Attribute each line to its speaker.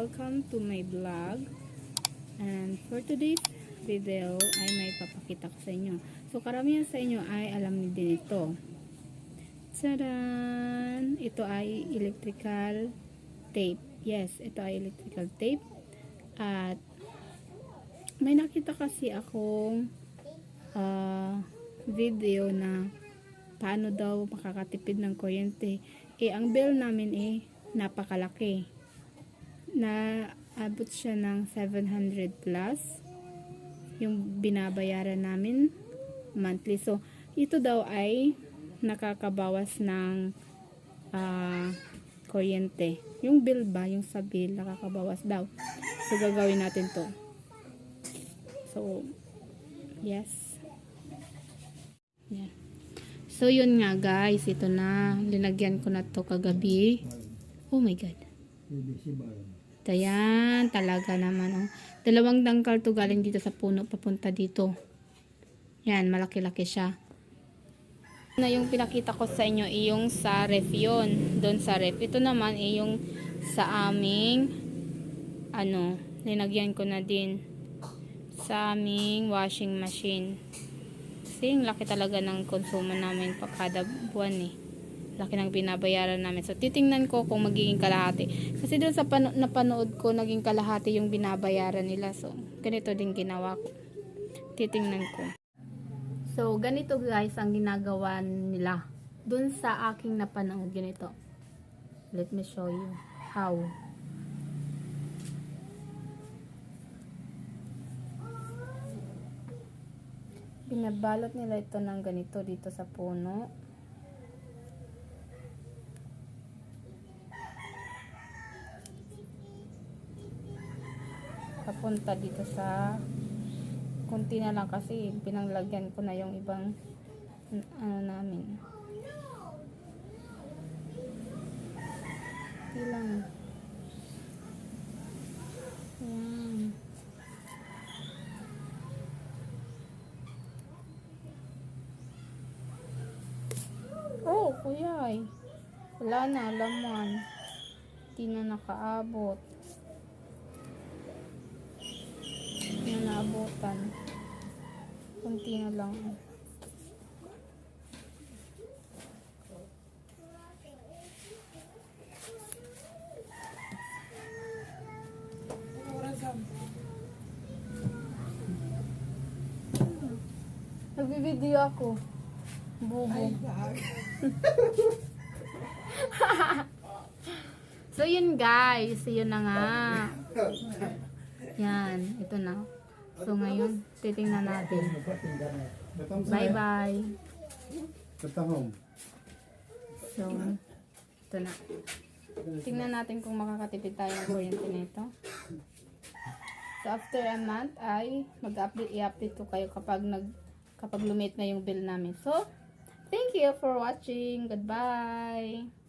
Speaker 1: welcome to my vlog. And for today's video ay may papakita ko sa inyo. So karamihan sa inyo ay alam ni din ito. Tadaan! Ito ay electrical tape. Yes, ito ay electrical tape. At may nakita kasi akong video na paano daw makakatipid ng kuryente. Ang bill namin napakalaki. Naabot siya ng 700 plus yung binabayaran namin monthly. So, ito daw ay nakakabawas ng kuryente. Yung bill ba? Yung sa bill, nakakabawas daw. So, gagawin natin to. So, yes. Yan. So, yun nga guys. Ito na. Linagyan ko na to kagabi. Oh my God. Ayan. Talaga naman. Oh. 2 dangkal to galing dito sa puno. Papunta dito. Yan. Malaki-laki siya. Na yung pinakita ko sa inyo yung sa ref yun. Doon sa ref. Ito naman yung sa aming linagyan ko na din sa aming washing machine. Kasi yung laki talaga ng konsumo namin pagkada buwan laki ng binabayaran namin. So titingnan ko kung magiging kalahati. Kasi doon sa napanood ko naging kalahati yung binabayaran nila. So ganito din ginawa ko. Titingnan ko. So ganito guys ang ginagawa nila. Doon sa aking napanood ganito. Let me show you how. Binabalot nila ito ng ganito dito sa puno. Papunta dito sa kunti na lang kasi pinanglagyan ko na yung ibang namin. Ilang. Ayan. Oh, kuya wala na, laman. Hindi na nakaabot. Hindi na naabutan. Kunti na lang. Nagbibideo ako. Bubo. So yun guys, yun na nga. Yan, ito na. So ngayon, titingnan natin. Bye bye. So, ito na. Tingnan natin kung makakatipid tayo ng kuryente nito. So after a month ay i-update ko kayo kapag lumit na yung bill namin. So, thank you for watching. Goodbye.